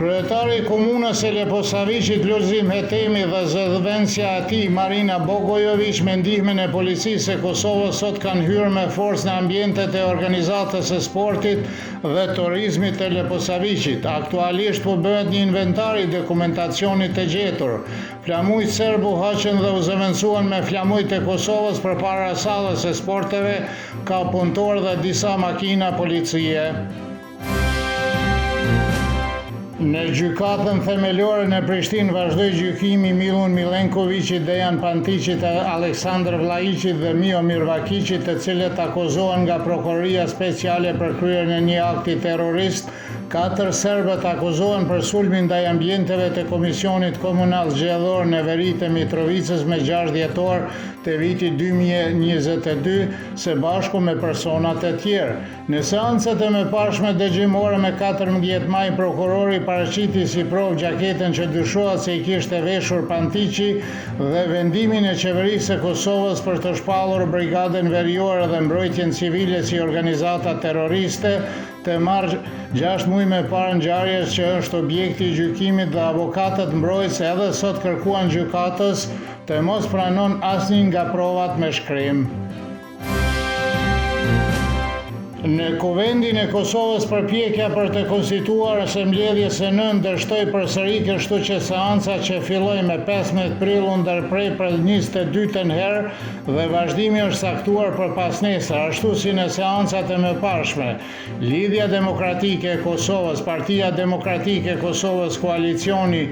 Kryetari i Komunës së Leposaviçit Lulzim Hetemi dhe zëdhënësja e tij Marina Bogojović me ndihmën e Policisë së Kosovës sot kanë hyrë me forcë në ambientet e organizatës së sportit dhe turizmit të Leposaviçit. Aktualisht po bëhet një inventar i dokumentacionit të gjetur. Flamujt serb u hoqën dhe u zëvendësuan me flamujt e Kosovës përpara sallës së sporteve, ka punëtor dhe disa makina policie. Në gjykatën themelore në Prishtinë vazhdoi gjykimi Milun Milenkovićit, Dejan Pantićit, Aleksandr Vlaiçit dhe Miomir Vakiçit, të cilët akuzohen nga Prokuroria Speciale për kryerjen e një akti terrorist. 4 serbët akuzohen për sulmin ndaj ambienteve të Komisionit Komunal Zgjedhor në veri të Mitrovicës me 6 dhjetor të vitit 2022 së bashku me persona të tjerë. Në seancët e mëparshme dëgjimore me 14 maj, prokurori paraqiti si provë gjaketën që dyshohet se i kishte veshur Pantiçi dhe vendimin e qeverisë së Kosovës për të shpallur brigadën veriore dhe mbrojtjen civile si organizata terroriste, të marrë 6 muaj me parë ngjarjes që është objekti i gjykimit dhe avokatët mbrojtës edhe sot kërkuan gjykatës të mos pranon asnjë nga provat me shkrim. Në Kuvendin e Kosovës përpjekja për të konstituar Asambledhjes së 9 dështoi përsëri, kështu që seanca që filloi me 15 prill u ndërprej për 22-ën herë dhe vazhdimi është saktuar për pasnesër, ashtu si në seancat e mëparshme. Lidhja Demokratike e Kosovës, Partia Demokratike e Kosovës, Koalicioni,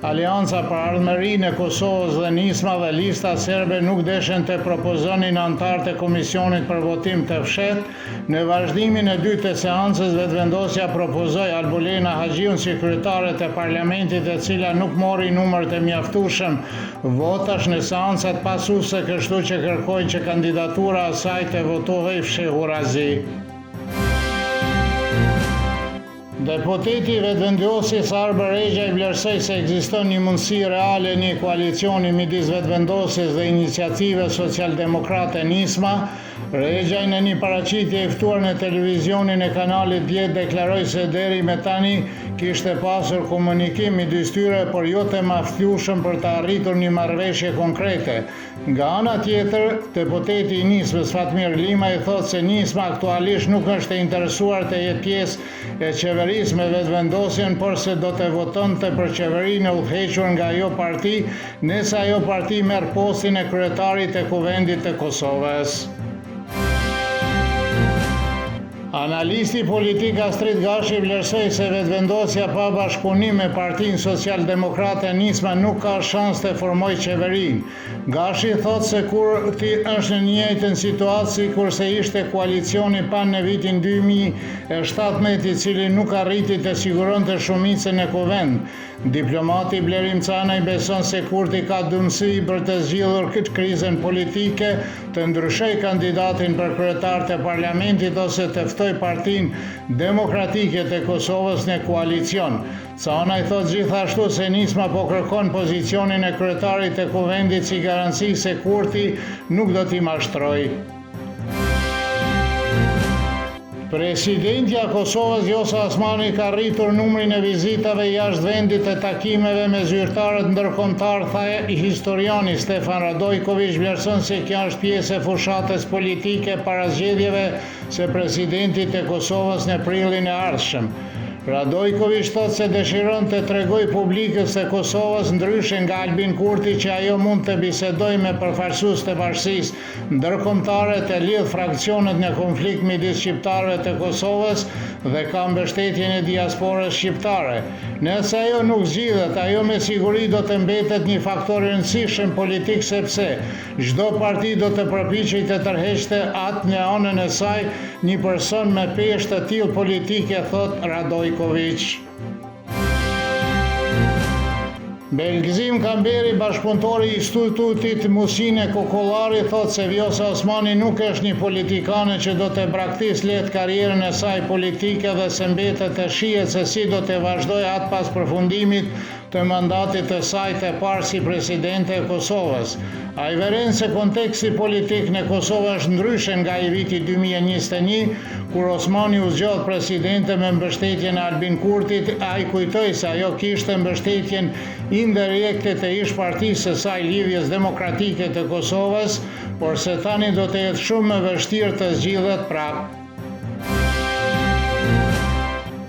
Alianca për Ardhmërinë e Kosovës dhe Nisma dhe lista serbe nuk deshen të propozonin anëtarë të Komisionit për votim të fshehtë. Në vazhdimin e dytë të seancës, vetëvendosja propozoi Albulena Haxhiun si kryetare të Parlamentit, e cila nuk mori numër të mjaftueshëm votash në seancat pasuese, kështu që kërkoi që kandidatura e saj të votohej fshehurazi. Deputeti vetëvendosjes Arber Regja i vlerësoi se ekziston një mundësi reale një koalicioni midis vetëvendosjes dhe Iniciative Socialdemokrate Nisma. Regja në një paraqitje e ftuar në televizionin e kanalit 10 deklaroi se deri me tani kishte pasur komunikim midis tyre, por jo të mjaftueshëm për të arritur një marrëveshje konkrete. Nga ana tjetër, deputeti i Nismës Fatmir Lima i thotë se Nisma aktualisht nuk është e interesuar të jetë pjesë e qeverisë me vetëvendosjen, por se do të votonte për qeverinë e udhëhequr nga ajo parti, nëse ajo parti merr postin e kryetarit të Kuvendit të Kosovës. Analisti politik Astrid Gashi vlerësoi se vetëvendosja pa bashkëpunim me Partinë Socialdemokrate Nisma nuk ka shans të formojë qeverinë. Gashi thotë se kur ti është në një njëjtën situatë si kurse ishte koalicioni PAN në vitin 2017, i cili nuk arriti të siguronte shumicën në Kuvend. Diplomati Blerim Canaj beson se Kurti ka dëmsi për të zgjidhur këtë krizën politike, të ndryshojë kandidatin për kryetar të Parlamentit ose të ftoj Partinë Demokratike të Kosovës në koalicion. Canaj thotë gjithashtu se Nisma po kërkon pozicionin e kryetarit të Kuvendit si garanci se Kurti nuk do t'i mashtrojë. Presidentja e Kosovës Vjosa Osmani ka rritur numrin e vizitave jashtë vendit e takimeve me zyrtarët ndërkombëtar, tha historiani Stefan Radojković, vlerëson se kjo është pjesë e fushatës politike para zgjedhjeve së presidentit të Kosovës në prillin e ardhshëm. Radojković thotë se dëshiron të tregojë publikës së Kosovës, ndryshe nga Albin Kurti, që ajo mund të bisedojë me përfaqësues të bashkisë ndërkombëtare, të lidh fraksionet në konflikt midis shqiptarëve të Kosovës dhe ka mbështetjen e diasporës shqiptare. Nëse ajo nuk zgjidhet, ajo me siguri do të mbetet një faktor i rëndësishëm politik, sepse çdo parti do të përpiqej të tërheqte atë në anën e saj një person me peshë të tillë politike, thot Radojković. Belgzim Kamberi, bashkëpunëtori i Institutit Musine Kokollari, thotë se Vjosa Osmani nuk është një politikane që do të braktisë lehtë karrierën e saj politike dhe se mbetet të shihet se si do të vazhdojë atë pas përfundimit të mandatit të saj të parë si presidente e Kosovës. Ai vëren se konteksti politik në Kosovë është ndryshe nga i viti 2021, kur Osmani u zgjodh presidente me mbështetjen e Albin Kurtit. Ai kujtoi se ajo kishte mbështetjen indirekte të ish-partisë së saj Lidhjes Demokratike të Kosovës, por se tani do të jetë shumë më vështirë të zgjidhet prapë.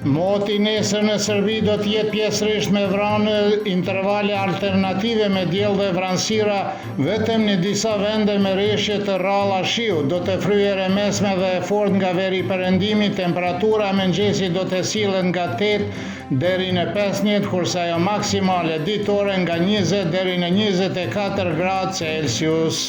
Moti nesër në Serbi do të jetë pjesërisht me vranë intervale alternative me diell dhe vranësira vetëm në disa vende me rreshje të rralla shiu. Do të fryerë e mesme dhe e fortë nga veri i perëndimit. Temperatura mëngjesi do të sillet nga 8 deri në 15, kurse ajo maksimale ditore nga 20 deri në 24 gradë Celsius.